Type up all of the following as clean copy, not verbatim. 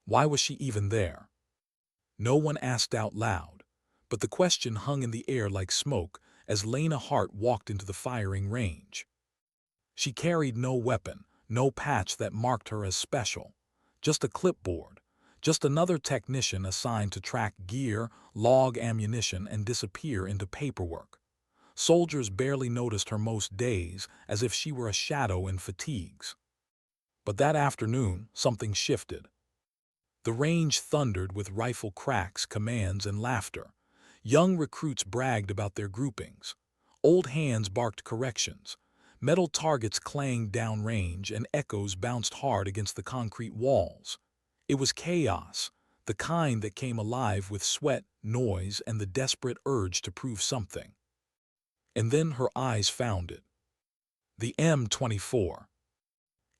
Why was she even there? No one asked out loud, but the question hung in the air like smoke as Lena Hart walked into the firing range. She carried no weapon, no patch that marked her as special, just a clipboard, just another technician assigned to track gear, log ammunition, and disappear into paperwork. Soldiers barely noticed her most days, as if she were a shadow in fatigues. But that afternoon, something shifted. The range thundered with rifle cracks, commands, and laughter. Young recruits bragged about their groupings. Old hands barked corrections. Metal targets clanged downrange, and echoes bounced hard against the concrete walls. It was chaos, the kind that came alive with sweat, noise, and the desperate urge to prove something. And then her eyes found it. The M24.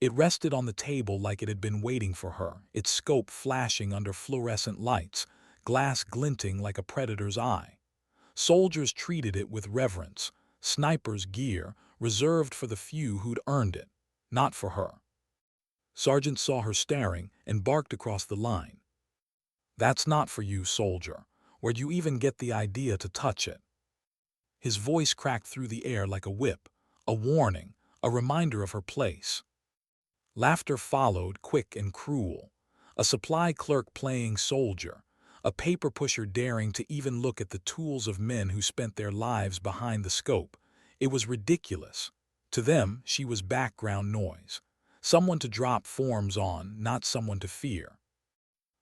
It rested on the table like it had been waiting for her, its scope flashing under fluorescent lights, glass glinting like a predator's eye. Soldiers treated it with reverence, snipers' gear reserved for the few who'd earned it, not for her. Sergeant saw her staring and barked across the line. "That's not for you, soldier. Where'd you even get the idea to touch it?" His voice cracked through the air like a whip, a warning, a reminder of her place. Laughter followed, quick and cruel. A supply clerk playing soldier, a paper pusher daring to even look at the tools of men who spent their lives behind the scope. It was ridiculous. To them, she was background noise. Someone to drop forms on, not someone to fear.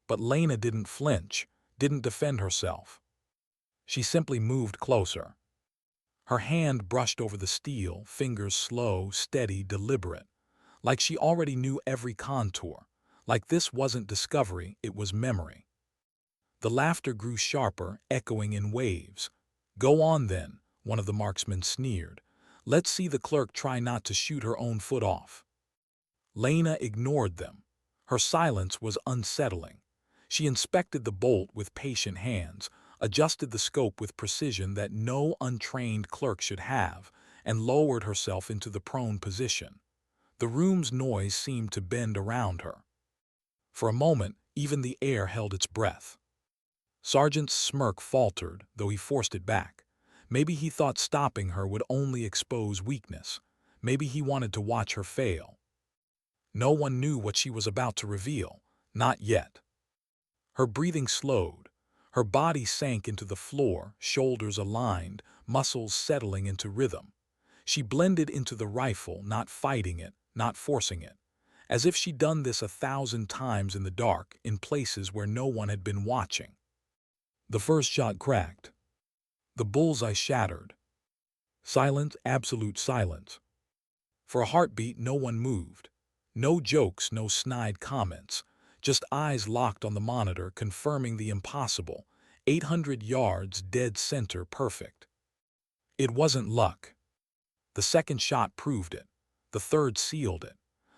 But Lena didn't flinch, didn't defend herself. She simply moved closer. Her hand brushed over the steel, fingers slow, steady, deliberate. Like she already knew every contour. Like this wasn't discovery, it was memory. The laughter grew sharper, echoing in waves. "Go on then," one of the marksmen sneered. "Let's see the clerk try not to shoot her own foot off." Lena ignored them. Her silence was unsettling. She inspected the bolt with patient hands, adjusted the scope with precision that no untrained clerk should have, and lowered herself into the prone position. The room's noise seemed to bend around her. For a moment, even the air held its breath. Sergeant's smirk faltered, though he forced it back. Maybe he thought stopping her would only expose weakness. Maybe he wanted to watch her fail. No one knew what she was about to reveal, not yet. Her breathing slowed. Her body sank into the floor, shoulders aligned, muscles settling into rhythm. She blended into the rifle, not fighting it, not forcing it. As if she'd done this 1,000 times in the dark, in places where no one had been watching. The first shot cracked. The bullseye shattered. Silence, absolute silence. For a heartbeat, no one moved. No jokes, no snide comments. Just eyes locked on the monitor, confirming the impossible. 800 yards, dead center, perfect. It wasn't luck. The second shot proved it. The third sealed it.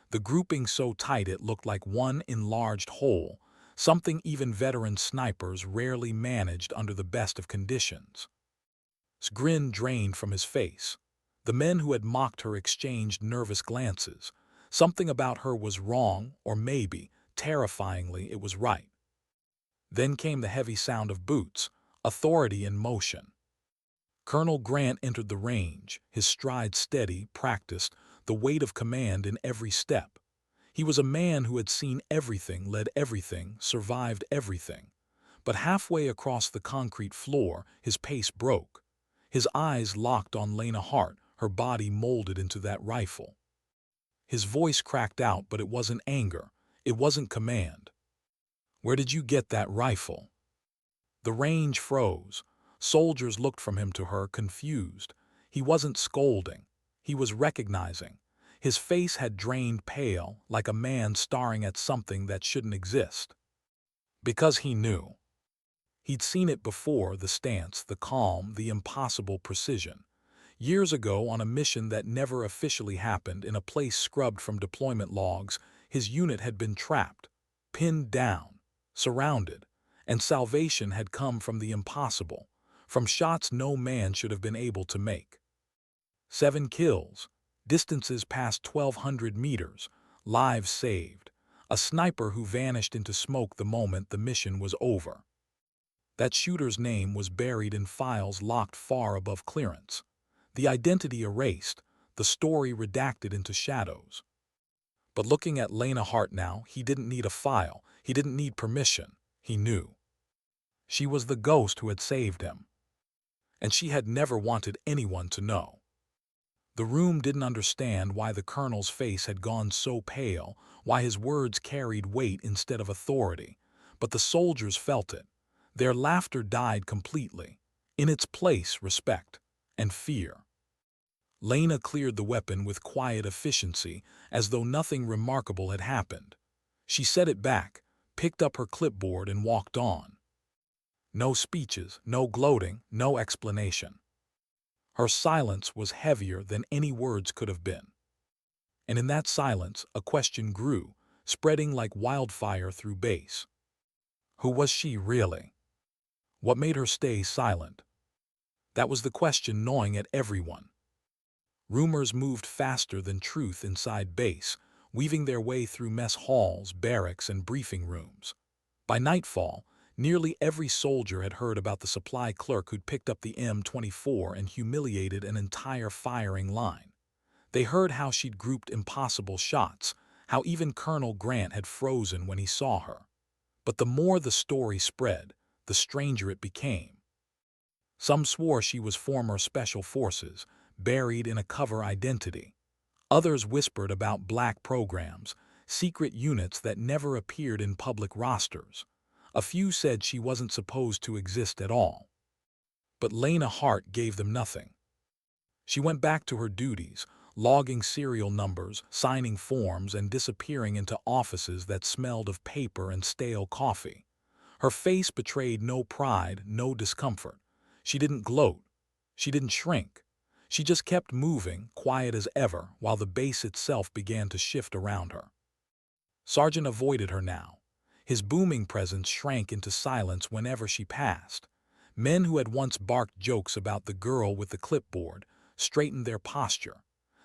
The grouping so tight it looked like one enlarged hole, something even veteran snipers rarely managed under the best of conditions. His grin drained from his face. The men who had mocked her exchanged nervous glances. Something about her was wrong, or maybe, terrifyingly, it was right. Then came the heavy sound of boots, authority in motion. Colonel Grant entered the range, his stride steady, practiced, the weight of command in every step. He was a man who had seen everything, led everything, survived everything. But halfway across the concrete floor, his pace broke. His eyes locked on Lena Hart, her body molded into that rifle. His voice cracked out, but it wasn't anger. It wasn't command. "Where did you get that rifle?" The range froze. Soldiers looked from him to her, confused. He wasn't scolding. He was recognizing. His face had drained pale, like a man staring at something that shouldn't exist. Because he knew. He'd seen it before, the stance, the calm, the impossible precision. Years ago, on a mission that never officially happened, in a place scrubbed from deployment logs, his unit had been trapped, pinned down, surrounded, and salvation had come from the impossible, from shots no man should have been able to make. 7 kills, distances past 1,200 meters, lives saved. a sniper who vanished into smoke the moment the mission was over. That shooter's name was buried in files locked far above clearance. The identity erased, the story redacted into shadows. But looking at Lena Hart now, he didn't need a file, he didn't need permission, he knew. She was the ghost who had saved him. And she had never wanted anyone to know. The room didn't understand why the colonel's face had gone so pale, why his words carried weight instead of authority, but the soldiers felt it. Their laughter died completely. In its place, respect and fear. Lena cleared the weapon with quiet efficiency, as though nothing remarkable had happened. She set it back, picked up her clipboard and walked on. No speeches, no gloating, no explanation. Her silence was heavier than any words could have been. And in that silence, a question grew, spreading like wildfire through base. Who was she really? What made her stay silent? That was the question gnawing at everyone. Rumors moved faster than truth inside base, weaving their way through mess halls, barracks, and briefing rooms. By nightfall, nearly every soldier had heard about the supply clerk who'd picked up the M24 and humiliated an entire firing line. They heard how she'd grouped impossible shots, how even Colonel Grant had frozen when he saw her. But the more the story spread, the stranger it became. Some swore she was former Special Forces, buried in a cover identity. Others whispered about black programs, secret units that never appeared in public rosters. A few said she wasn't supposed to exist at all. But Lena Hart gave them nothing. She went back to her duties, logging serial numbers, signing forms, and disappearing into offices that smelled of paper and stale coffee. Her face betrayed no pride, no discomfort. She didn't gloat. She didn't shrink. She just kept moving, quiet as ever, while the base itself began to shift around her. Sergeant avoided her now. His booming presence shrank into silence whenever she passed. Men who had once barked jokes about the girl with the clipboard straightened their posture.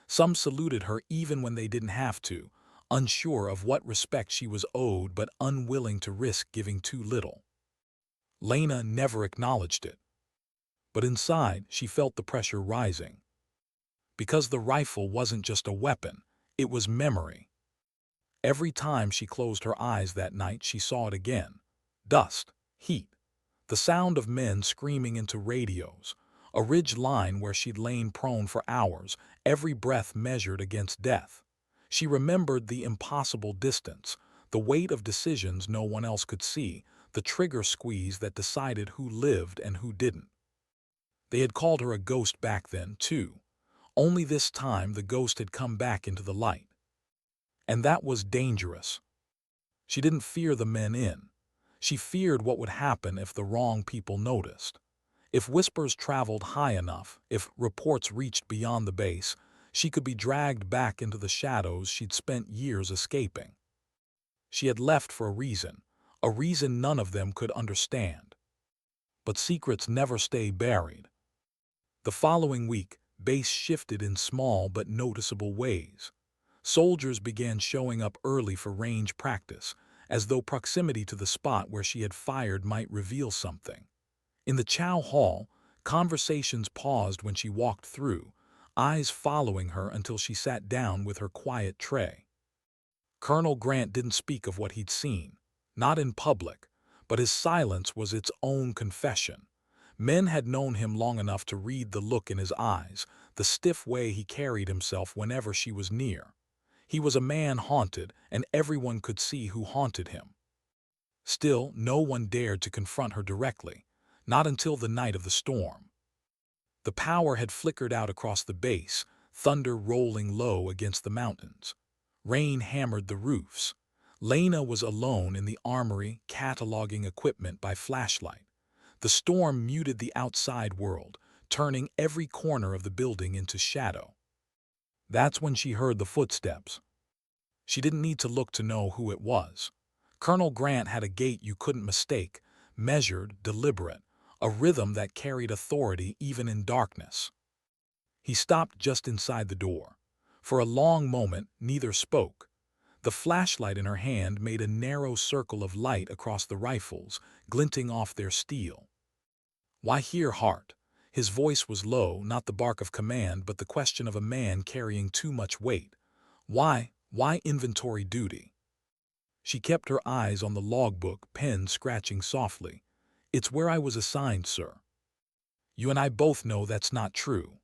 Some saluted her even when they didn't have to, unsure of what respect she was owed but unwilling to risk giving too little. Lena never acknowledged it. But inside, she felt the pressure rising. Because the rifle wasn't just a weapon, it was memory. Every time she closed her eyes that night, she saw it again. Dust, heat, the sound of men screaming into radios, a ridge line where she'd lain prone for hours, every breath measured against death. She remembered the impossible distance, the weight of decisions no one else could see, the trigger squeeze that decided who lived and who didn't. They had called her a ghost back then, too. Only this time the ghost had come back into the light. And that was dangerous. She didn't fear the men in. She feared what would happen if the wrong people noticed. If whispers traveled high enough, if reports reached beyond the base, she could be dragged back into the shadows she'd spent years escaping. She had left for a reason none of them could understand. But secrets never stay buried. The following week, base shifted in small but noticeable ways. Soldiers began showing up early for range practice, as though proximity to the spot where she had fired might reveal something. In the chow hall, conversations paused when she walked through, eyes following her until she sat down with her quiet tray. Colonel Grant didn't speak of what he'd seen, not in public, but his silence was its own confession. Men had known him long enough to read the look in his eyes, the stiff way he carried himself whenever she was near. He was a man haunted, and everyone could see who haunted him. Still, no one dared to confront her directly, not until the night of the storm. The power had flickered out across the base, thunder rolling low against the mountains. Rain hammered the roofs. Lena was alone in the armory, cataloging equipment by flashlight. The storm muted the outside world, turning every corner of the building into shadow. That's when she heard the footsteps. She didn't need to look to know who it was. Colonel Grant had a gait you couldn't mistake, measured, deliberate, a rhythm that carried authority even in darkness. He stopped just inside the door. For a long moment, neither spoke. The flashlight in her hand made a narrow circle of light across the rifles, glinting off their steel. "Why here, Hart?" His voice was low, not the bark of command, but the question of a man carrying too much weight. Why inventory duty?" She kept her eyes on the logbook, pen scratching softly. "It's where I was assigned, sir." "You and I both know that's not true."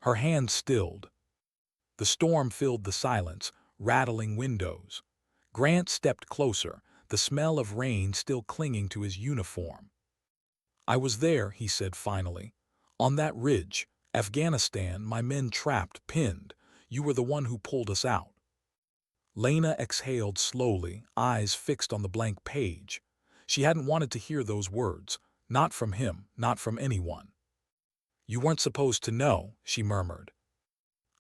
Her hand stilled. The storm filled the silence, rattling windows. Grant stepped closer, the smell of rain still clinging to his uniform. "I was there," he said finally. "On that ridge, Afghanistan, my men trapped, pinned. You were the one who pulled us out." Lena exhaled slowly, eyes fixed on the blank page. She hadn't wanted to hear those words, not from him, not from anyone. "You weren't supposed to know," she murmured.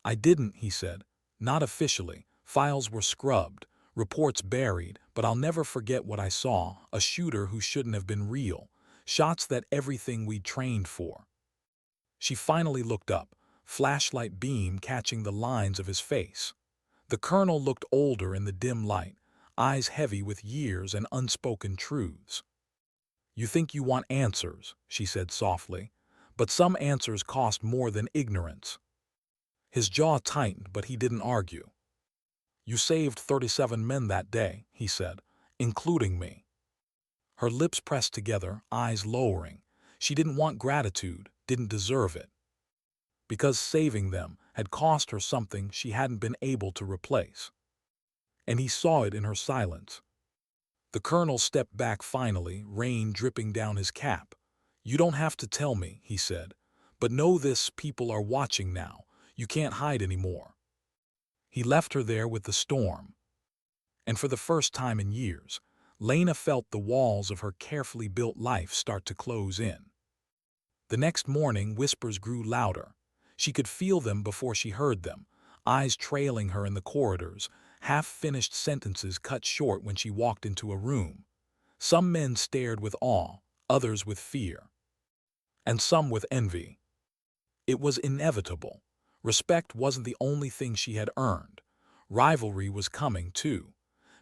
"I didn't," he said. "Not officially. Files were scrubbed, reports buried, but I'll never forget what I saw, a shooter who shouldn't have been real, shots that everything we'd trained for." She finally looked up, flashlight beam catching the lines of his face. The colonel looked older in the dim light, eyes heavy with years and unspoken truths. "You think you want answers," she said softly, "but some answers cost more than ignorance." His jaw tightened, but he didn't argue. "You saved 37 men that day," he said, "including me." Her lips pressed together, eyes lowering. She didn't want gratitude, didn't deserve it. Because saving them had cost her something she hadn't been able to replace. And he saw it in her silence. The colonel stepped back finally, rain dripping down his cap. "You don't have to tell me," he said, "but know this, people are watching now. You can't hide anymore." He left her there with the storm. And for the first time in years, Lena felt the walls of her carefully built life start to close in. The next morning, whispers grew louder. She could feel them before she heard them, eyes trailing her in the corridors, half-finished sentences cut short when she walked into a room. Some men stared with awe, others with fear, and some with envy. It was inevitable. Respect wasn't the only thing she had earned. Rivalry was coming, too.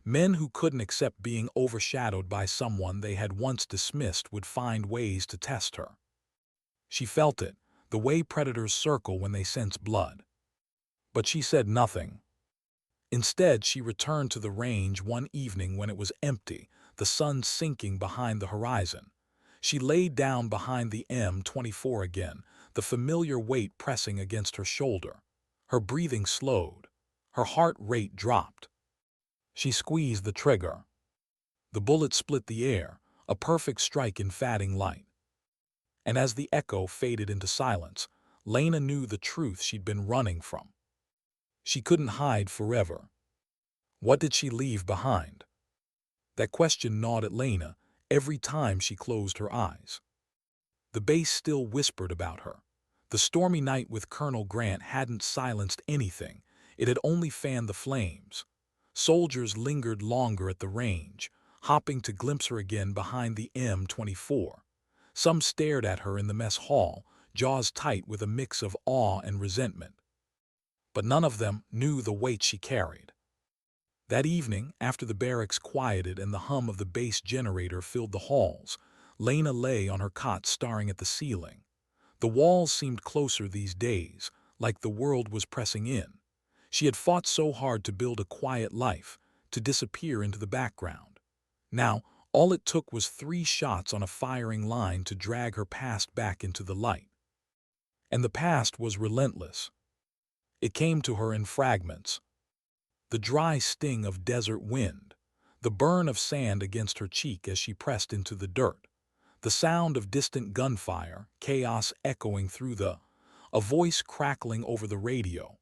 Men who couldn't accept being overshadowed by someone they had once dismissed would find ways to test her. She felt it, the way predators circle when they sense blood. But she said nothing. Instead, she returned to the range one evening when it was empty, the sun sinking behind the horizon. She laid down behind the M24 again, the familiar weight pressing against her shoulder. Her breathing slowed. Her heart rate dropped. She squeezed the trigger. The bullet split the air, a perfect strike in fading light. And as the echo faded into silence, Lena knew the truth she'd been running from. She couldn't hide forever. What did she leave behind? That question gnawed at Lena every time she closed her eyes. The base still whispered about her. The stormy night with Colonel Grant hadn't silenced anything. It had only fanned the flames. Soldiers lingered longer at the range, hopping to glimpse her again behind the M24. Some stared at her in the mess hall, jaws tight with a mix of awe and resentment. But none of them knew the weight she carried. That evening, after the barracks quieted and the hum of the base generator filled the halls, Lena lay on her cot staring at the ceiling. The walls seemed closer these days, like the world was pressing in. She had fought so hard to build a quiet life, to disappear into the background. Now, all it took was 3 shots on a firing line to drag her past back into the light. And the past was relentless. It came to her in fragments. The dry sting of desert wind, the burn of sand against her cheek as she pressed into the dirt, the sound of distant gunfire, chaos echoing through a voice crackling over the radio.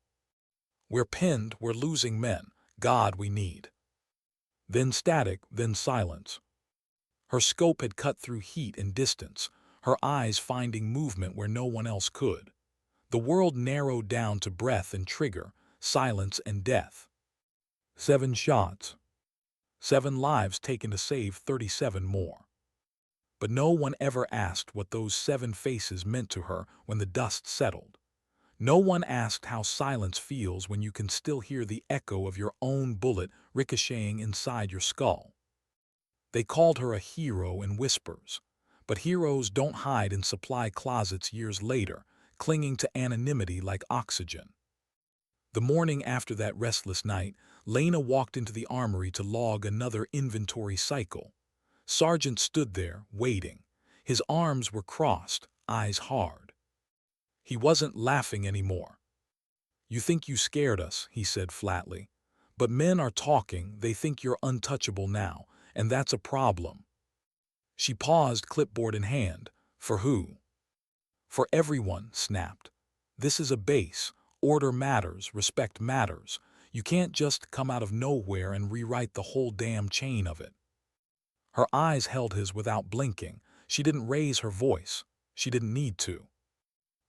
"We're pinned, we're losing men. God, we need." Then static, then silence. Her scope had cut through heat and distance, her eyes finding movement where no one else could. The world narrowed down to breath and trigger, silence and death. 7 shots. 7 lives taken to save 37 more. But no one ever asked what those 7 faces meant to her when the dust settled. No one asked how silence feels when you can still hear the echo of your own bullet ricocheting inside your skull. They called her a hero in whispers, but heroes don't hide in supply closets years later, clinging to anonymity like oxygen. The morning after that restless night, Lena walked into the armory to log another inventory cycle. Sergeant stood there, waiting. His arms were crossed, eyes hard. He wasn't laughing anymore. "You think you scared us," he said flatly. "But men are talking, they think you're untouchable now, and that's a problem." She paused, clipboard in hand. "For who?" "For everyone," snapped. "This is a base. Order matters, respect matters. You can't just come out of nowhere and rewrite the whole damn chain of it." Her eyes held his without blinking. She didn't raise her voice. She didn't need to.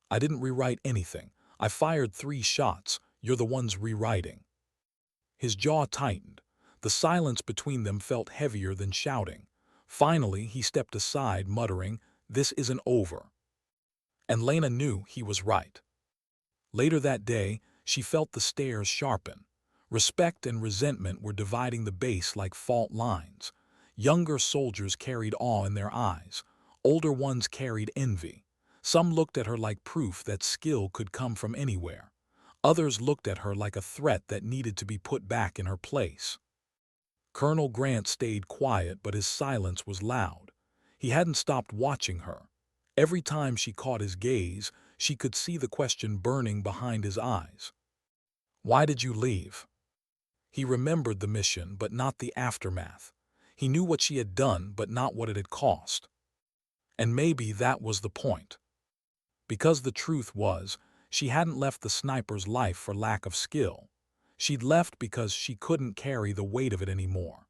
"I didn't rewrite anything. I fired 3 shots. You're the ones rewriting." His jaw tightened. The silence between them felt heavier than shouting. Finally, he stepped aside, muttering, "This isn't over." And Lena knew he was right. Later that day, she felt the stares sharpen. Respect and resentment were dividing the base like fault lines. Younger soldiers carried awe in their eyes. Older ones carried envy. Some looked at her like proof that skill could come from anywhere. Others looked at her like a threat that needed to be put back in her place. Colonel Grant stayed quiet, but his silence was loud. He hadn't stopped watching her. Every time she caught his gaze, she could see the question burning behind his eyes. "Why did you leave?" He remembered the mission, but not the aftermath. He knew what she had done, but not what it had cost. And maybe that was the point. Because the truth was, she hadn't left the sniper's life for lack of skill. She'd left because she couldn't carry the weight of it anymore.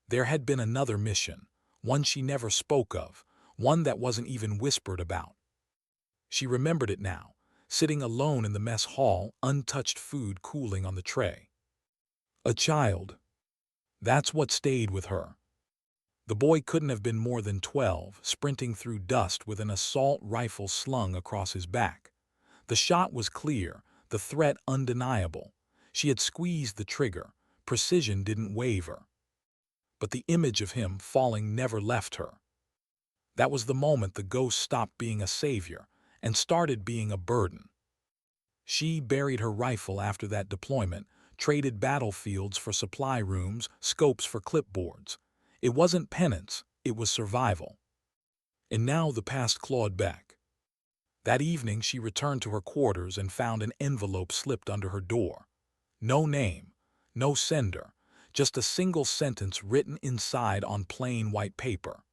There had been another mission, one she never spoke of, one that wasn't even whispered about. She remembered it now, sitting alone in the mess hall, untouched food cooling on the tray. A child. That's what stayed with her. The boy couldn't have been more than 12, sprinting through dust with an assault rifle slung across his back. The shot was clear, the threat undeniable. She had squeezed the trigger. Precision didn't waver. But the image of him falling never left her. That was the moment the ghost stopped being a savior and started being a burden. She buried her rifle after that deployment, traded battlefields for supply rooms, scopes for clipboards. It wasn't penance, it was survival. And now the past clawed back. That evening she returned to her quarters and found an envelope slipped under her door. No name, no sender, just a single sentence written inside on plain white paper.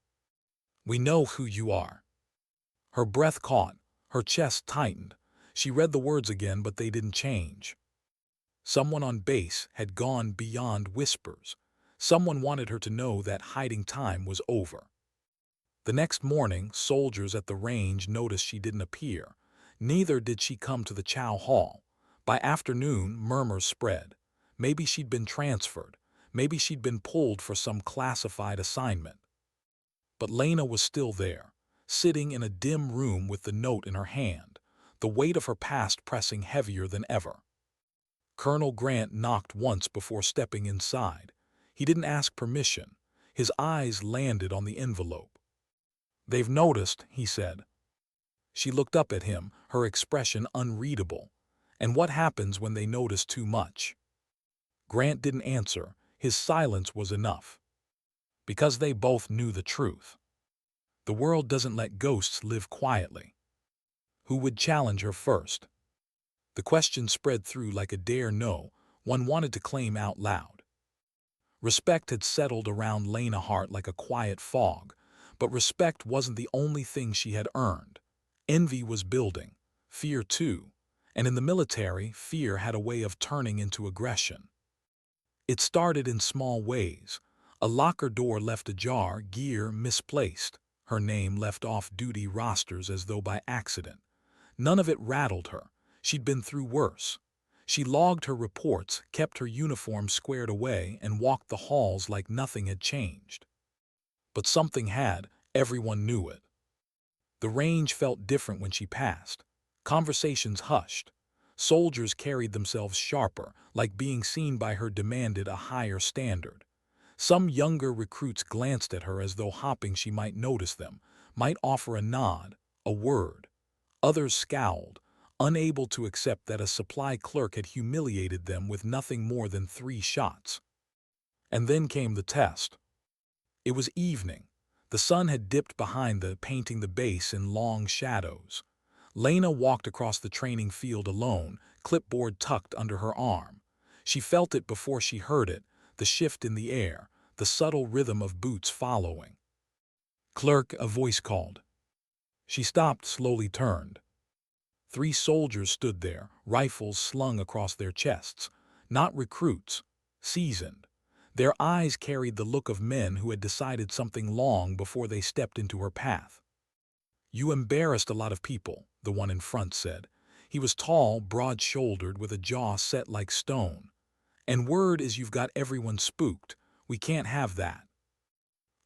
"We know who you are." Her breath caught, her chest tightened. She read the words again, but they didn't change. Someone on base had gone beyond whispers. Someone wanted her to know that hiding time was over. The next morning, soldiers at the range noticed she didn't appear. Neither did she come to the chow hall. By afternoon, murmurs spread. Maybe she'd been transferred. Maybe she'd been pulled for some classified assignment. But Lena was still there, sitting in a dim room with the note in her hand, the weight of her past pressing heavier than ever. Colonel Grant knocked once before stepping inside. He didn't ask permission. His eyes landed on the envelope. "They've noticed," he said. She looked up at him, her expression unreadable. "And what happens when they notice too much?" Grant didn't answer. His silence was enough. Because they both knew the truth. The world doesn't let ghosts live quietly. Who would challenge her first? The question spread through like a dare no, one wanted to claim out loud. Respect had settled around Lena Hart like a quiet fog, but respect wasn't the only thing she had earned. Envy was building, fear too, and in the military, fear had a way of turning into aggression. It started in small ways. A locker door left ajar, gear misplaced, her name left off duty rosters as though by accident. None of it rattled her. She'd been through worse. She logged her reports, kept her uniform squared away, and walked the halls like nothing had changed. But something had, everyone knew it. The range felt different when she passed. Conversations hushed. Soldiers carried themselves sharper, like being seen by her demanded a higher standard. Some younger recruits glanced at her as though hoping she might notice them, might offer a nod, a word. Others scowled, unable to accept that a supply clerk had humiliated them with nothing more than 3 shots. And then came the test. It was evening. The sun had dipped behind painting the base in long shadows. Lena walked across the training field alone, clipboard tucked under her arm. She felt it before she heard it, the shift in the air, the subtle rhythm of boots following. "Clerk," a voice called. She stopped, slowly turned. 3 soldiers stood there, rifles slung across their chests. Not recruits, seasoned. Their eyes carried the look of men who had decided something long before they stepped into her path. "You embarrassed a lot of people," the one in front said. He was tall, broad-shouldered, with a jaw set like stone. "And word is you've got everyone spooked. We can't have that."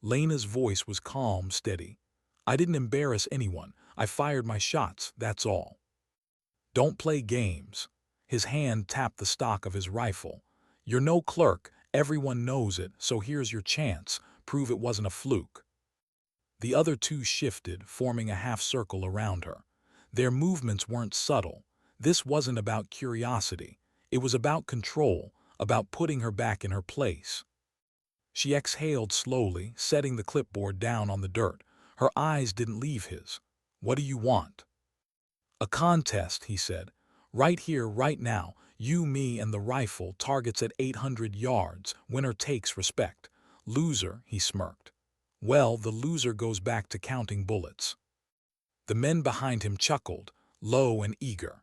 Lena's voice was calm, steady. "I didn't embarrass anyone. I fired my shots, that's all." "Don't play games." His hand tapped the stock of his rifle. "You're no clerk. Everyone knows it, so here's your chance. Prove it wasn't a fluke." The other 2 shifted, forming a half-circle around her. Their movements weren't subtle. This wasn't about curiosity. It was about control, about putting her back in her place. She exhaled slowly, setting the clipboard down on the dirt. Her eyes didn't leave his. "What do you want?" "A contest," he said. "Right here, right now. You, me, and the rifle, targets at 800 yards. Winner takes respect." "Loser," he smirked. "Well, the loser goes back to counting bullets." The men behind him chuckled, low and eager.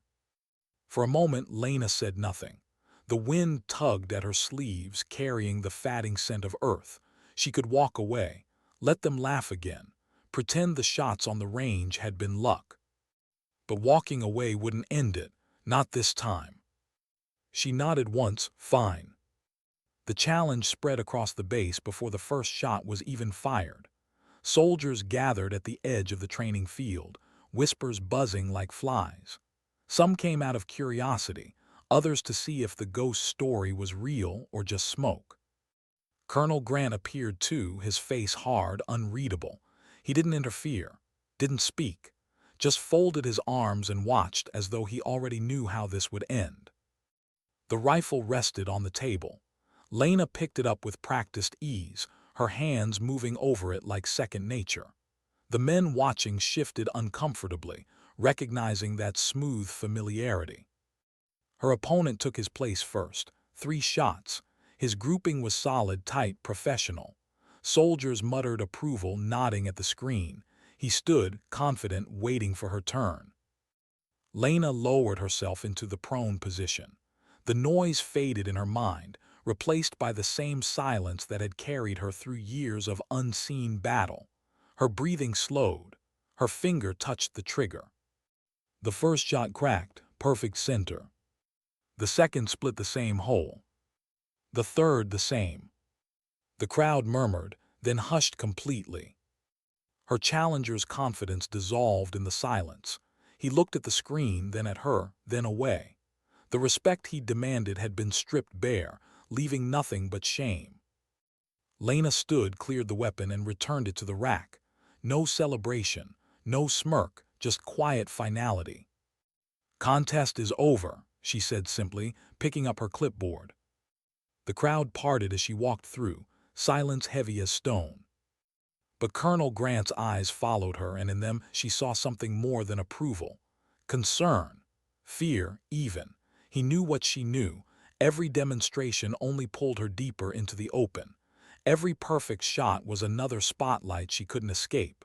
For a moment, Lena said nothing. The wind tugged at her sleeves, carrying the fatting scent of earth. She could walk away, let them laugh again, pretend the shots on the range had been luck. But walking away wouldn't end it, not this time. She nodded once, "Fine." The challenge spread across the base before the first shot was even fired. Soldiers gathered at the edge of the training field, whispers buzzing like flies. Some came out of curiosity, others to see if the ghost story was real or just smoke. Colonel Grant appeared too, his face hard, unreadable. He didn't interfere, didn't speak, just folded his arms and watched as though he already knew how this would end. The rifle rested on the table. Lena picked it up with practiced ease, her hands moving over it like second nature. The men watching shifted uncomfortably, recognizing that smooth familiarity. Her opponent took his place first, 3 shots. His grouping was solid, tight, professional. Soldiers muttered approval, nodding at the screen. He stood, confident, waiting for her turn. Lena lowered herself into the prone position. The noise faded in her mind, replaced by the same silence that had carried her through years of unseen battle. Her breathing slowed. Her finger touched the trigger. The first shot cracked, perfect center. The second split the same hole. The third the same. The crowd murmured, then hushed completely. Her challenger's confidence dissolved in the silence. He looked at the screen, then at her, then away. The respect he demanded had been stripped bare, leaving nothing but shame. Lena stood, cleared the weapon, and returned it to the rack. No celebration, no smirk, just quiet finality. "Contest is over," she said simply, picking up her clipboard. The crowd parted as she walked through, silence heavy as stone. But Colonel Grant's eyes followed her, and in them she saw something more than approval. Concern, fear, even. He knew what she knew. Every demonstration only pulled her deeper into the open. Every perfect shot was another spotlight she couldn't escape.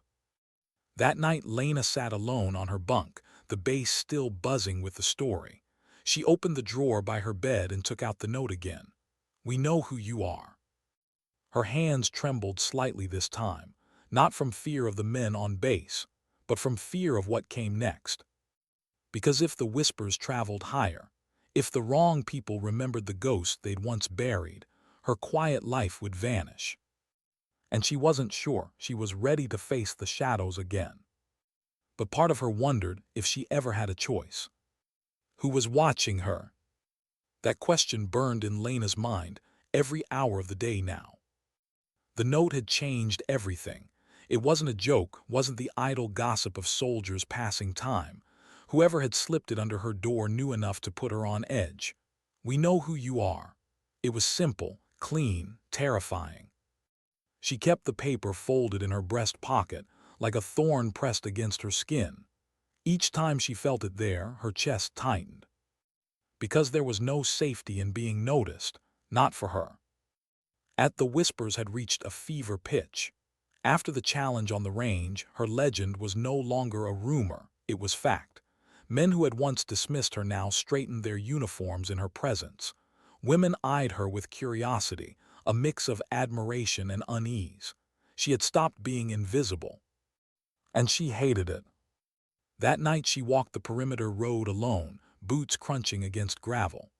That night Lena sat alone on her bunk, the base still buzzing with the story. She opened the drawer by her bed and took out the note again. "We know who you are." Her hands trembled slightly this time, not from fear of the men on base, but from fear of what came next. Because if the whispers traveled higher, if the wrong people remembered the ghost they'd once buried, her quiet life would vanish. And she wasn't sure she was ready to face the shadows again. But part of her wondered if she ever had a choice. Who was watching her? That question burned in Lena's mind every hour of the day now. The note had changed everything. It wasn't a joke, wasn't the idle gossip of soldiers passing time. Whoever had slipped it under her door knew enough to put her on edge. We know who you are. It was simple, clean, terrifying. She kept the paper folded in her breast pocket, like a thorn pressed against her skin. Each time she felt it there, her chest tightened. Because there was no safety in being noticed, not for her. The whispers had reached a fever pitch. After the challenge on the range, her legend was no longer a rumor, it was fact. Men who had once dismissed her now straightened their uniforms in her presence. Women eyed her with curiosity, a mix of admiration and unease. She had stopped being invisible. And she hated it. That night she walked the perimeter road alone, boots crunching against gravel.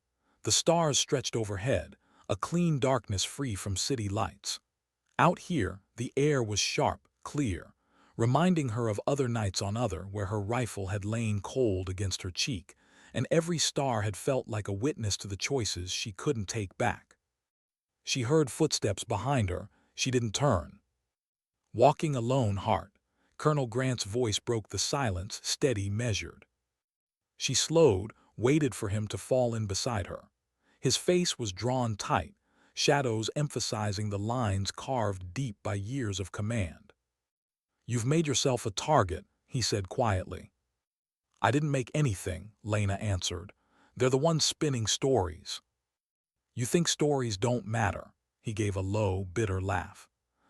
The stars stretched overhead, a clean darkness free from city lights. Out here, the air was sharp, clear, reminding her of other nights on other where her rifle had lain cold against her cheek, and every star had felt like a witness to the choices she couldn't take back. She heard footsteps behind her. She didn't turn. Walking alone, Hart. Colonel Grant's voice broke the silence, steady, measured. She slowed, waited for him to fall in beside her. His face was drawn tight, shadows emphasizing the lines carved deep by years of command. "You've made yourself a target," he said quietly. "I didn't make anything," Lena answered. "They're the ones spinning stories." "You think stories don't matter?" He gave a low, bitter laugh.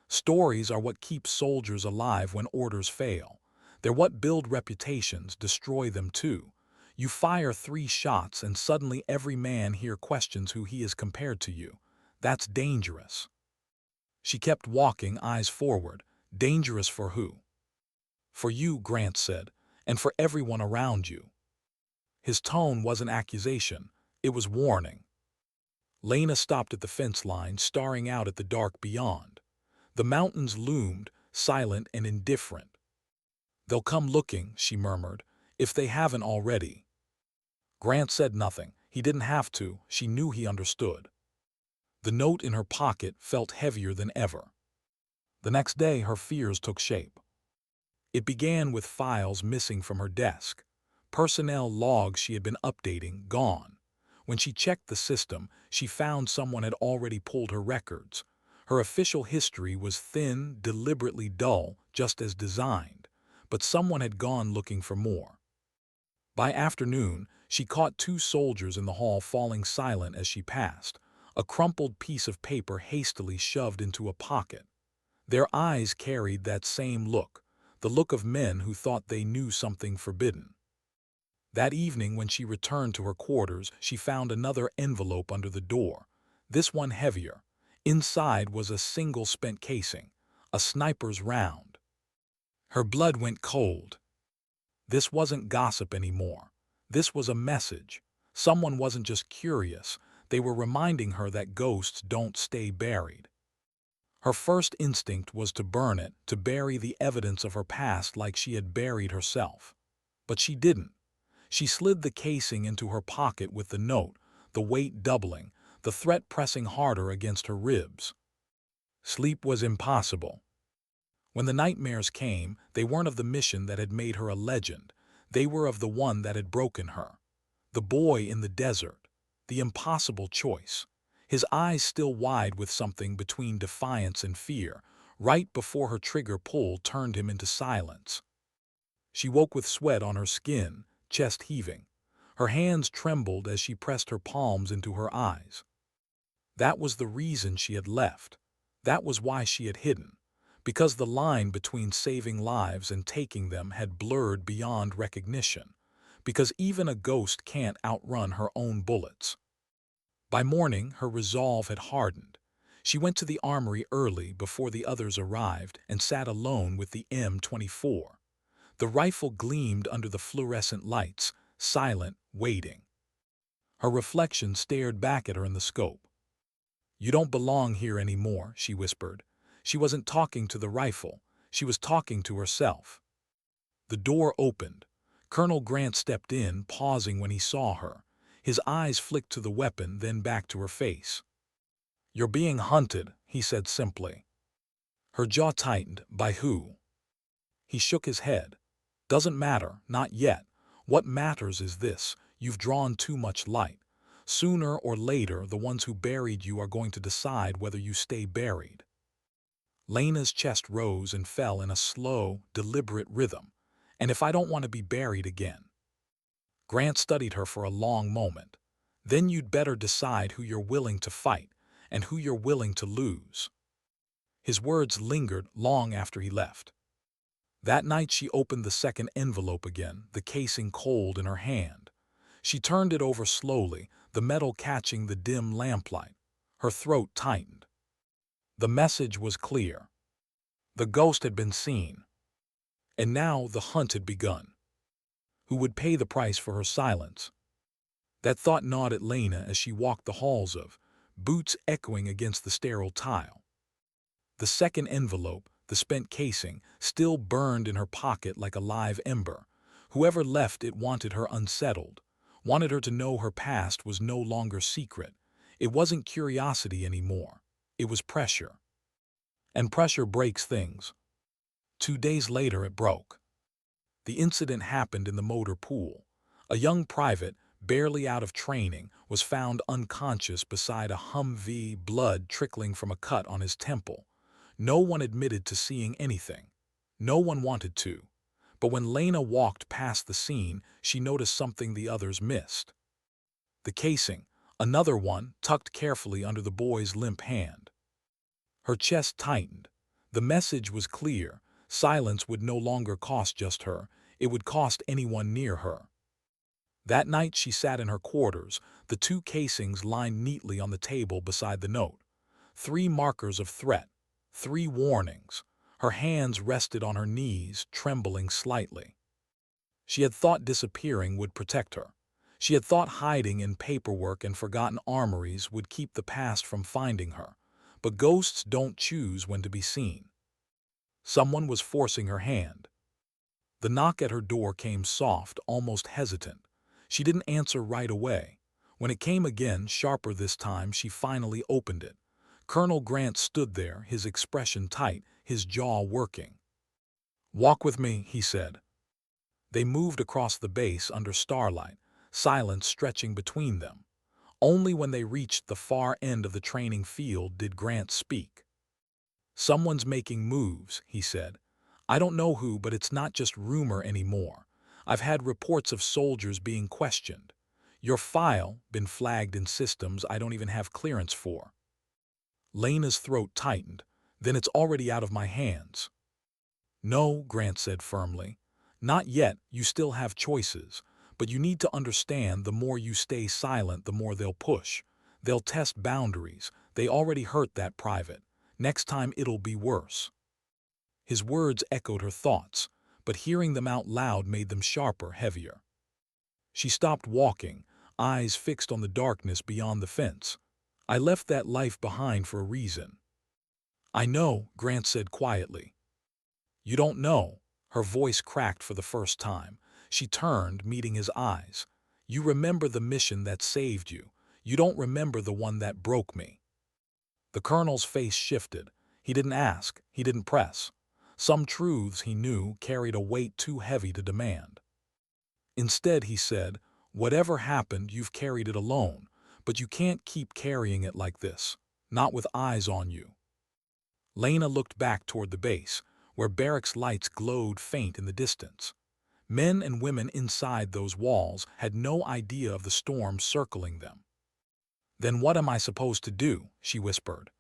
"Stories are what keep soldiers alive when orders fail. They're what build reputations, destroy them too. You fire 3 shots and suddenly every man here questions who he is compared to you. That's dangerous." She kept walking, eyes forward. "Dangerous for who?" "For you," Grant said, "and for everyone around you." His tone wasn't accusation, it was warning. Lena stopped at the fence line, staring out at the dark beyond. The mountains loomed, silent and indifferent. "They'll come looking," she murmured, "if they haven't already." Grant said nothing. He didn't have to. She knew he understood. The note in her pocket felt heavier than ever. The next day, her fears took shape. It began with files missing from her desk. Personnel logs she had been updating, gone. When she checked the system, she found someone had already pulled her records. Her official history was thin, deliberately dull, just as designed. But someone had gone looking for more. By afternoon, she caught 2 soldiers in the hall falling silent as she passed, a crumpled piece of paper hastily shoved into a pocket. Their eyes carried that same look, the look of men who thought they knew something forbidden. That evening, when she returned to her quarters, she found another envelope under the door, this one heavier. Inside was a single spent casing, a sniper's round. Her blood went cold. This wasn't gossip anymore. This was a message. Someone wasn't just curious, they were reminding her that ghosts don't stay buried. Her first instinct was to burn it, to bury the evidence of her past like she had buried herself. But she didn't. She slid the casing into her pocket with the note, the weight doubling, the threat pressing harder against her ribs. Sleep was impossible. When the nightmares came, they weren't of the mission that had made her a legend. They were of the one that had broken her. The boy in the desert. The impossible choice. His eyes still wide with something between defiance and fear, right before her trigger pull turned him into silence. She woke with sweat on her skin, chest heaving. Her hands trembled as she pressed her palms into her eyes. That was the reason she had left. That was why she had hidden. Because the line between saving lives and taking them had blurred beyond recognition. Because even a ghost can't outrun her own bullets. By morning, her resolve had hardened. She went to the armory early before the others arrived and sat alone with the M24. The rifle gleamed under the fluorescent lights, silent, waiting. Her reflection stared back at her in the scope. "You don't belong here anymore," she whispered. She wasn't talking to the rifle. She was talking to herself. The door opened. Colonel Grant stepped in, pausing when he saw her. His eyes flicked to the weapon, then back to her face. "You're being hunted," he said simply. Her jaw tightened. "By who?" He shook his head. "Doesn't matter, not yet. What matters is this: you've drawn too much light. Sooner or later, the ones who buried you are going to decide whether you stay buried." Lena's chest rose and fell in a slow, deliberate rhythm. "And if I don't want to be buried again?" Grant studied her for a long moment. "Then you'd better decide who you're willing to fight and who you're willing to lose." His words lingered long after he left. That night she opened the second envelope again, the casing cold in her hand. She turned it over slowly, the metal catching the dim lamplight. Her throat tightened. The message was clear. The ghost had been seen. And now the hunt had begun. Who would pay the price for her silence? That thought gnawed at Lena as she walked the halls of, boots echoing against the sterile tile. The second envelope, the spent casing, still burned in her pocket like a live ember. Whoever left it wanted her unsettled, wanted her to know her past was no longer secret. It wasn't curiosity anymore. It was pressure. And pressure breaks things. 2 days later it broke. The incident happened in the motor pool. A young private, barely out of training, was found unconscious beside a Humvee, blood trickling from a cut on his temple. No one admitted to seeing anything. No one wanted to. But when Lena walked past the scene, she noticed something the others missed. The casing, another one, tucked carefully under the boy's limp hand. Her chest tightened. The message was clear. Silence would no longer cost just her. It would cost anyone near her. That night she sat in her quarters, the two casings lined neatly on the table beside the note. 3 markers of threat. 3 warnings. Her hands rested on her knees, trembling slightly. She had thought disappearing would protect her. She had thought hiding in paperwork and forgotten armories would keep the past from finding her. But ghosts don't choose when to be seen. Someone was forcing her hand. The knock at her door came soft, almost hesitant. She didn't answer right away. When it came again, sharper this time, she finally opened it. Colonel Grant stood there, his expression tight, his jaw working. "Walk with me," he said. They moved across the base under starlight, silence stretching between them. Only when they reached the far end of the training field did Grant speak. "Someone's making moves," he said. "I don't know who, but it's not just rumor anymore. I've had reports of soldiers being questioned. Your file been flagged in systems I don't even have clearance for." Lena's throat tightened. "Then it's already out of my hands." "No," Grant said firmly. "Not yet. You still have choices. But you need to understand, the more you stay silent, the more they'll push. They'll test boundaries. They already hurt that private. Next time it'll be worse." His words echoed her thoughts, but hearing them out loud made them sharper, heavier. She stopped walking, eyes fixed on the darkness beyond the fence. "I left that life behind for a reason." "I know," Grant said quietly. "You don't know." Her voice cracked for the first time. She turned, meeting his eyes. "You remember the mission that saved you. You don't remember the one that broke me." The colonel's face shifted. He didn't ask. He didn't press. Some truths, he knew, carried a weight too heavy to demand. Instead, he said, "Whatever happened, you've carried it alone. But you can't keep carrying it like this. Not with eyes on you." Lena looked back toward the base, where barracks lights glowed faint in the distance. Men and women inside those walls had no idea of the storm circling them. "Then what am I supposed to do?" she whispered.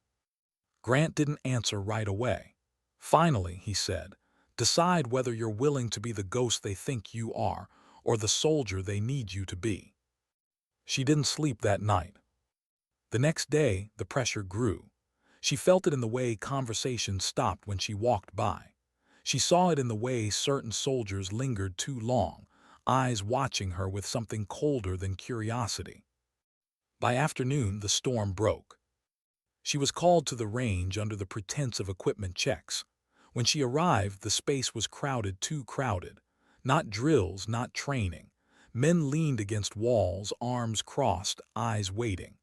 Grant didn't answer right away. Finally, he said, "Decide whether you're willing to be the ghost they think you are, or the soldier they need you to be." She didn't sleep that night. The next day, the pressure grew. She felt it in the way conversations stopped when she walked by. She saw it in the way certain soldiers lingered too long, eyes watching her with something colder than curiosity. By afternoon, the storm broke. She was called to the range under the pretense of equipment checks. When she arrived, the space was crowded, too crowded. Not drills, not training. Men leaned against walls, arms crossed, eyes waiting.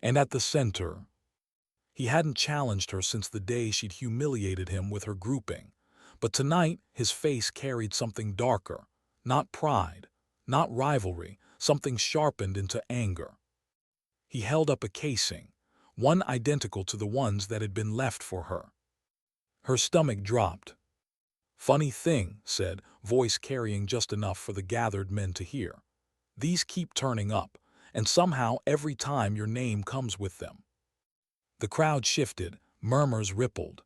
And at the center, he hadn't challenged her since the day she'd humiliated him with her grouping. But tonight, his face carried something darker. Not pride, not rivalry, something sharpened into anger. He held up a casing, one identical to the ones that had been left for her. Her stomach dropped. "Funny thing," said, voice carrying just enough for the gathered men to hear. "These keep turning up, and somehow every time your name comes with them." The crowd shifted, murmurs rippled.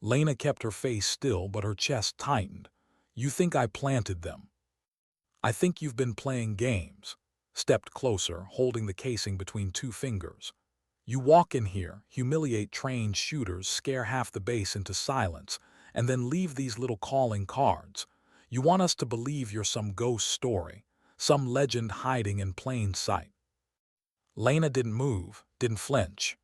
Lena kept her face still, but her chest tightened. "You think I planted them? I think you've been playing games." Stepped closer, holding the casing between two fingers. "You walk in here, humiliate trained shooters, scare half the base into silence, and then leave these little calling cards. You want us to believe you're some ghost story, some legend hiding in plain sight." Lena didn't move, didn't flinch.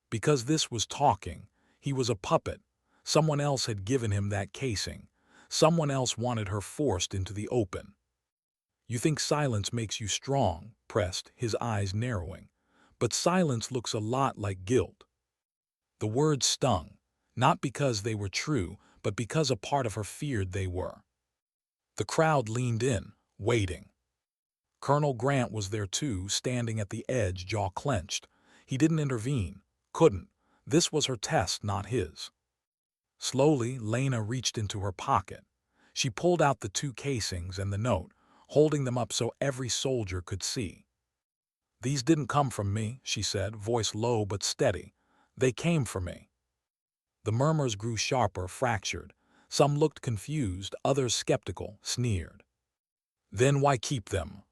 Because this was talking, he was a puppet. Someone else had given him that casing. Someone else wanted her forced into the open. "You think silence makes you strong," pressed, his eyes narrowing. "But silence looks a lot like guilt." The words stung, not because they were true, but because a part of her feared they were. The crowd leaned in, waiting. Colonel Grant was there too, standing at the edge, jaw clenched. He didn't intervene, couldn't. This was her test, not his. Slowly, Lena reached into her pocket. She pulled out the two casings and the note, holding them up so every soldier could see. "These didn't come from me," she said, voice low but steady. "They came for me." The murmurs grew sharper, fractured. Some looked confused, others skeptical, sneered. "Then why keep them?"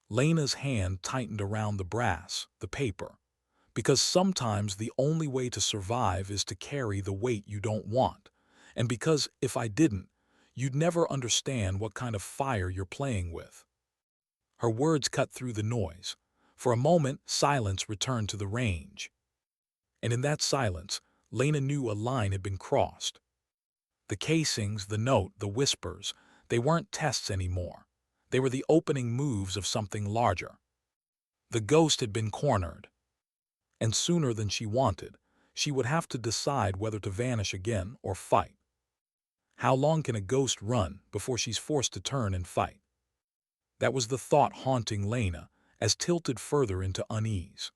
Lena's hand tightened around the brass, the paper. "Because sometimes the only way to survive is to carry the weight you don't want. And because if I didn't, you'd never understand what kind of fire you're playing with." Her words cut through the noise. For a moment, silence returned to the range. And in that silence, Lena knew a line had been crossed. The casings, the note, the whispers, they weren't tests anymore. They were the opening moves of something larger. The ghost had been cornered. And sooner than she wanted, she would have to decide whether to vanish again or fight. How long can a ghost run before she's forced to turn and fight? That was the thought haunting Lena, as tilted further into unease.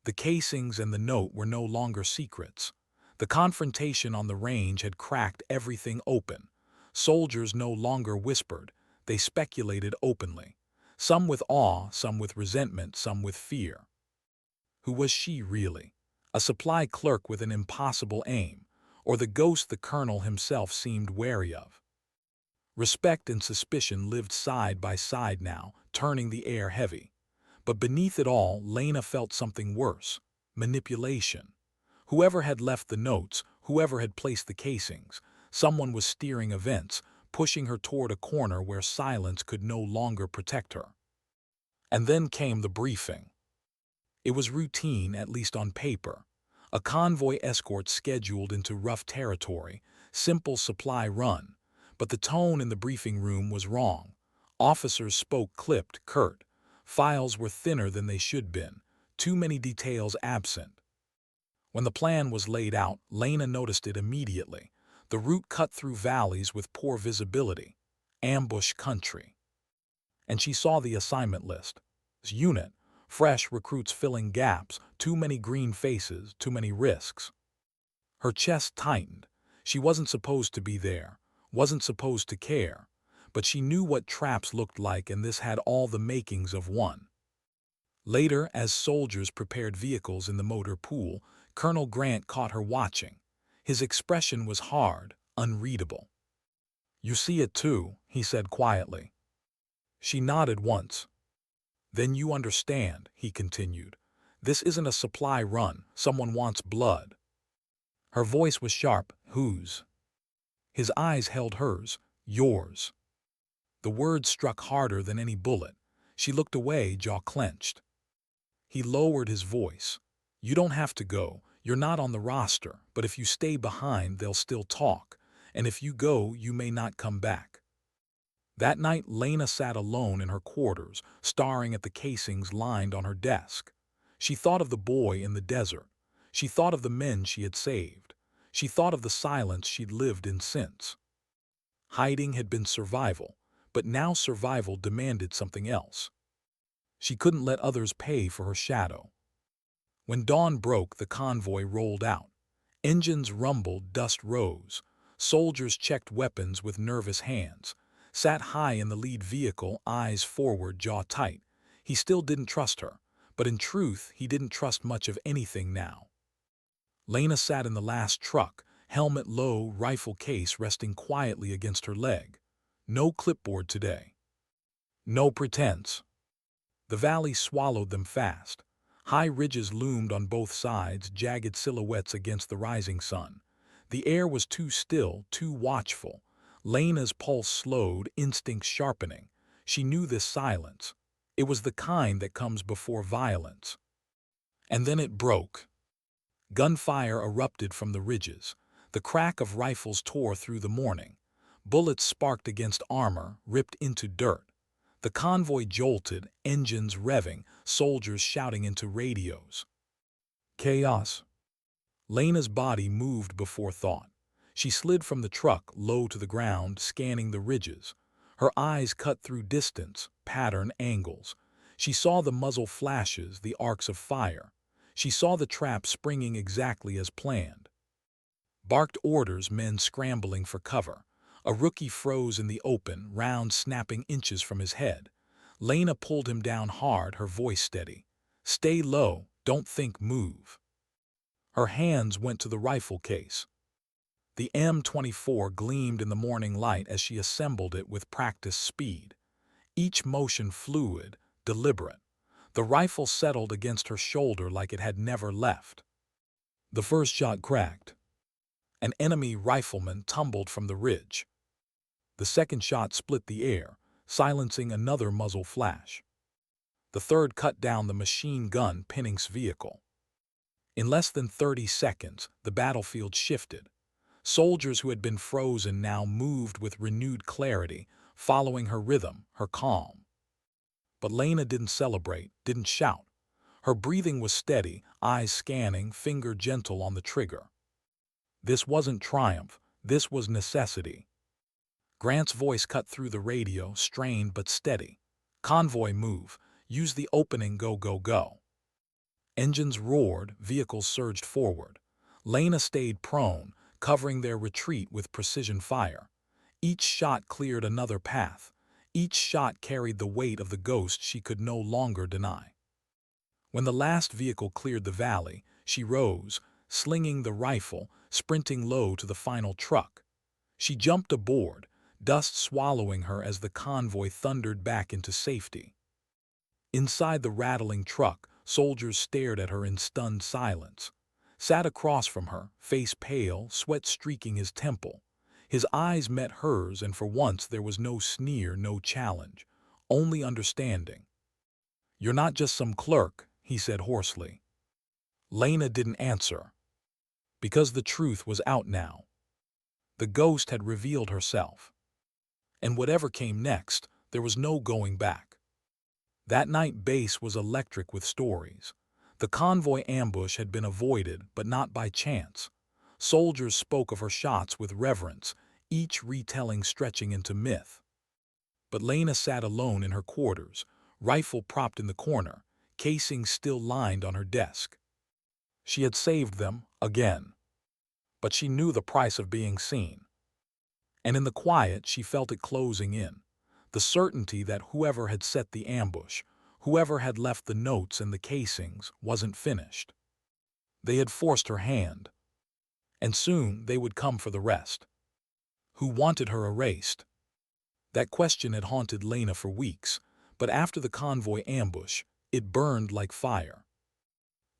The casings and the note were no longer secrets. The confrontation on the range had cracked everything open. Soldiers no longer whispered, they speculated openly. Some with awe, some with resentment, some with fear. Who was she really? A supply clerk with an impossible aim, or the ghost the colonel himself seemed wary of? Respect and suspicion lived side by side now, turning the air heavy. But beneath it all, Lena felt something worse: manipulation. Whoever had left the notes, whoever had placed the casings, someone was steering events, pushing her toward a corner where silence could no longer protect her. And then came the briefing. It was routine, at least on paper. A convoy escort scheduled into rough territory, simple supply run. But the tone in the briefing room was wrong. Officers spoke clipped, curt. Files were thinner than they should been, too many details absent. When the plan was laid out, Lena noticed it immediately. The route cut through valleys with poor visibility. Ambush country. And she saw the assignment list. Unit. Fresh recruits filling gaps, too many green faces, too many risks. Her chest tightened. She wasn't supposed to be there, wasn't supposed to care, but she knew what traps looked like, and this had all the makings of one. Later, as soldiers prepared vehicles in the motor pool, Colonel Grant caught her watching. His expression was hard, unreadable. "You see it too," he said quietly. She nodded once. "Then you understand," he continued. "This isn't a supply run. Someone wants blood." Her voice was sharp. "Whose?" His eyes held hers. "Yours." The words struck harder than any bullet. She looked away, jaw clenched. He lowered his voice. "You don't have to go. You're not on the roster, but if you stay behind, they'll still talk. And if you go, you may not come back." That night, Lena sat alone in her quarters, staring at the casings lined on her desk. She thought of the boy in the desert. She thought of the men she had saved. She thought of the silence she'd lived in since. Hiding had been survival, but now survival demanded something else. She couldn't let others pay for her shadow. When dawn broke, the convoy rolled out. Engines rumbled, dust rose. Soldiers checked weapons with nervous hands. Sat high in the lead vehicle, eyes forward, jaw tight. He still didn't trust her, but in truth, he didn't trust much of anything now. Lena sat in the last truck, helmet low, rifle case resting quietly against her leg. No clipboard today. No pretense. The valley swallowed them fast. High ridges loomed on both sides, jagged silhouettes against the rising sun. The air was too still, too watchful. Lena's pulse slowed, instincts sharpening. She knew this silence. It was the kind that comes before violence. And then it broke. Gunfire erupted from the ridges. The crack of rifles tore through the morning. Bullets sparked against armor, ripped into dirt. The convoy jolted, engines revving, soldiers shouting into radios. Chaos. Lena's body moved before thought. She slid from the truck, low to the ground, scanning the ridges. Her eyes cut through distance, pattern, angles. She saw the muzzle flashes, the arcs of fire. She saw the trap springing exactly as planned. Barked orders, men scrambling for cover. A rookie froze in the open, rounds snapping inches from his head. Lena pulled him down hard, her voice steady. Stay low, don't think, move. Her hands went to the rifle case. The M24 gleamed in the morning light as she assembled it with practiced speed. Each motion fluid, deliberate. The rifle settled against her shoulder like it had never left. The first shot cracked. An enemy rifleman tumbled from the ridge. The second shot split the air, silencing another muzzle flash. The third cut down the machine gun Pinning's vehicle. In less than 30 seconds, the battlefield shifted. Soldiers who had been frozen now moved with renewed clarity, following her rhythm, her calm. But Lena didn't celebrate, didn't shout. Her breathing was steady, eyes scanning, finger gentle on the trigger. This wasn't triumph, this was necessity. Grant's voice cut through the radio, strained but steady. Convoy move, use the opening, go, go, go. Engines roared, vehicles surged forward. Lena stayed prone, covering their retreat with precision fire. Each shot cleared another path. Each shot carried the weight of the ghost she could no longer deny. When the last vehicle cleared the valley, she rose, slinging the rifle, sprinting low to the final truck. She jumped aboard, dust swallowing her as the convoy thundered back into safety. Inside the rattling truck, soldiers stared at her in stunned silence. Sat across from her, face pale, sweat streaking his temple. His eyes met hers, and for once there was no sneer, no challenge, only understanding. "You're not just some clerk," he said hoarsely. Lena didn't answer. Because the truth was out now. The ghost had revealed herself. And whatever came next, there was no going back. That night base was electric with stories. The convoy ambush had been avoided, but not by chance. Soldiers spoke of her shots with reverence, each retelling stretching into myth. But Lena sat alone in her quarters, rifle propped in the corner, casing still lined on her desk. She had saved them, again. But she knew the price of being seen. And in the quiet, she felt it closing in. The certainty that whoever had set the ambush, whoever had left the notes and the casings, wasn't finished. They had forced her hand. And soon they would come for the rest. Who wanted her erased? That question had haunted Lena for weeks, but after the convoy ambush, it burned like fire.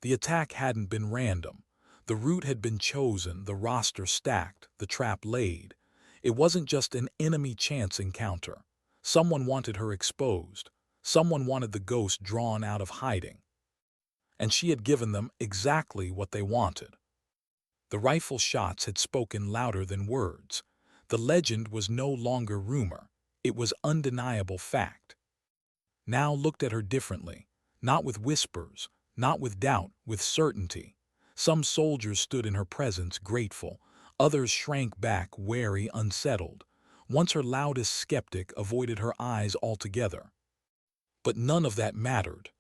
The attack hadn't been random. The route had been chosen, the roster stacked, the trap laid. It wasn't just an enemy chance encounter. Someone wanted her exposed. Someone wanted the ghost drawn out of hiding. And she had given them exactly what they wanted. The rifle shots had spoken louder than words. The legend was no longer rumor. It was undeniable fact. Now looked at her differently, not with whispers, not with doubt, with certainty. Some soldiers stood in her presence grateful, others shrank back wary, unsettled. Once her loudest skeptic avoided her eyes altogether. But none of that mattered.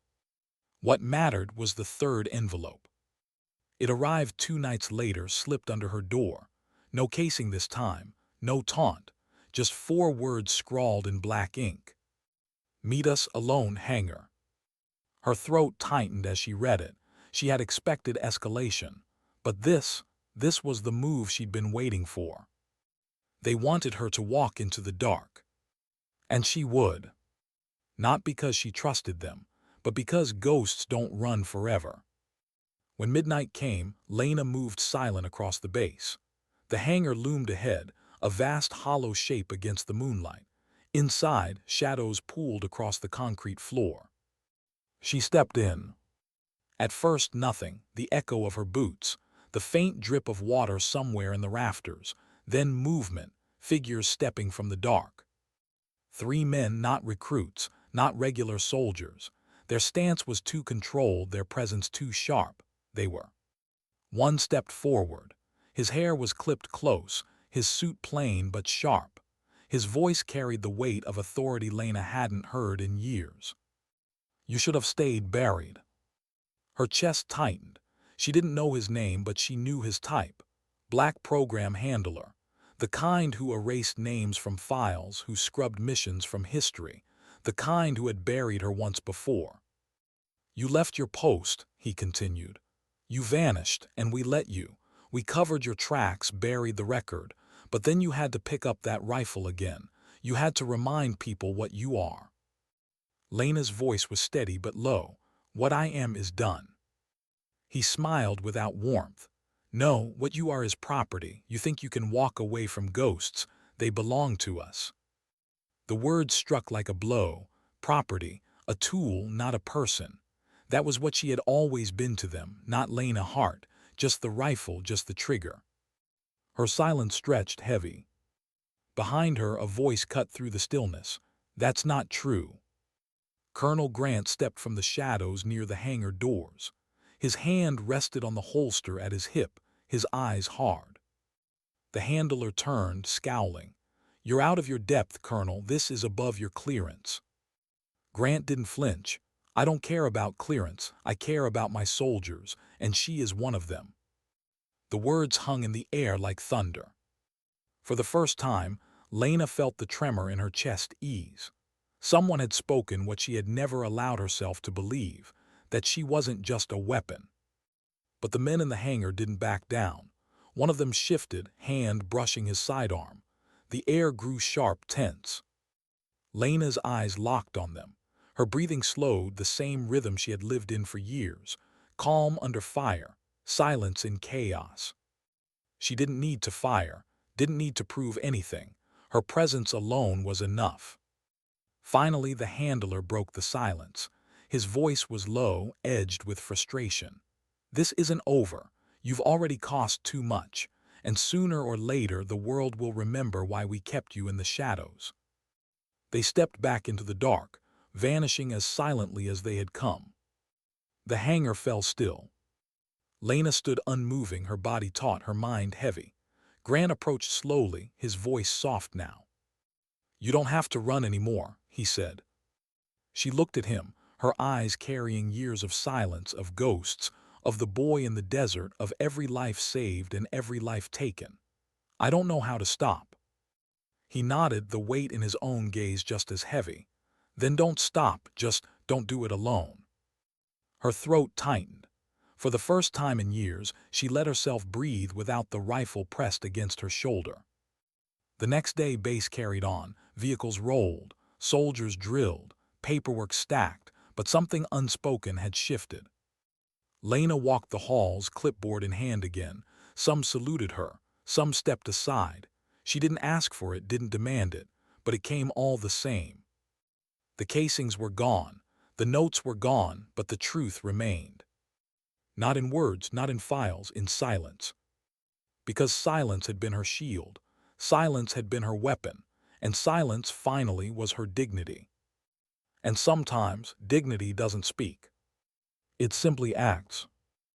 What mattered was the third envelope. It arrived 2 nights later, slipped under her door. No casing this time, no taunt, just 4 words scrawled in black ink. Meet us alone, hangar. Her throat tightened as she read it. She had expected escalation. But this was the move she'd been waiting for. They wanted her to walk into the dark. And she would. Not because she trusted them, but because ghosts don't run forever. When midnight came, Lena moved silent across the base. The hangar loomed ahead, a vast hollow shape against the moonlight. Inside, shadows pooled across the concrete floor. She stepped in. At first nothing, the echo of her boots, the faint drip of water somewhere in the rafters, then movement, figures stepping from the dark. 3 men, not recruits, not regular soldiers. Their stance was too controlled, their presence too sharp. They were. One stepped forward. His hair was clipped close, his suit plain but sharp. His voice carried the weight of authority Lena hadn't heard in years. You should have stayed buried. Her chest tightened. She didn't know his name, but she knew his type. Black program handler. The kind who erased names from files, who scrubbed missions from history. The kind who had buried her once before. You left your post, he continued. You vanished, and we let you. We covered your tracks, buried the record. But then you had to pick up that rifle again. You had to remind people what you are. Lena's voice was steady but low. What I am is done. He smiled without warmth. No, what you are is property. You think you can walk away from ghosts. They belong to us. The words struck like a blow. Property, a tool, not a person. That was what she had always been to them, not Lena Hart, just the rifle, just the trigger. Her silence stretched heavy. Behind her, a voice cut through the stillness. That's not true. Colonel Grant stepped from the shadows near the hangar doors. His hand rested on the holster at his hip, his eyes hard. The handler turned, scowling. You're out of your depth, Colonel. This is above your clearance. Grant didn't flinch. I don't care about clearance. I care about my soldiers, and she is one of them. The words hung in the air like thunder. For the first time, Lena felt the tremor in her chest ease. Someone had spoken what she had never allowed herself to believe, that she wasn't just a weapon. But the men in the hangar didn't back down. One of them shifted, hand brushing his sidearm. The air grew sharp, tense. Lena's eyes locked on them. Her breathing slowed, the same rhythm she had lived in for years. Calm under fire, silence in chaos. She didn't need to fire, didn't need to prove anything. Her presence alone was enough. Finally, the handler broke the silence. His voice was low, edged with frustration. This isn't over. You've already cost too much, and sooner or later the world will remember why we kept you in the shadows. They stepped back into the dark, vanishing as silently as they had come. The hangar fell still. Lena stood unmoving, her body taut, her mind heavy. Grant approached slowly, his voice soft now. You don't have to run anymore, he said. She looked at him, her eyes carrying years of silence, of ghosts, of the boy in the desert, of every life saved and every life taken. I don't know how to stop. He nodded, the weight in his own gaze just as heavy. Then don't stop, just don't do it alone. Her throat tightened. For the first time in years, she let herself breathe without the rifle pressed against her shoulder. The next day, base carried on, vehicles rolled, soldiers drilled, paperwork stacked, but something unspoken had shifted. Lena walked the halls, clipboard in hand again. Some saluted her, some stepped aside. She didn't ask for it, didn't demand it, but it came all the same. The casings were gone, the notes were gone, but the truth remained. Not in words, not in files, in silence. Because silence had been her shield, silence had been her weapon, and silence finally was her dignity. And sometimes dignity doesn't speak. It simply acts.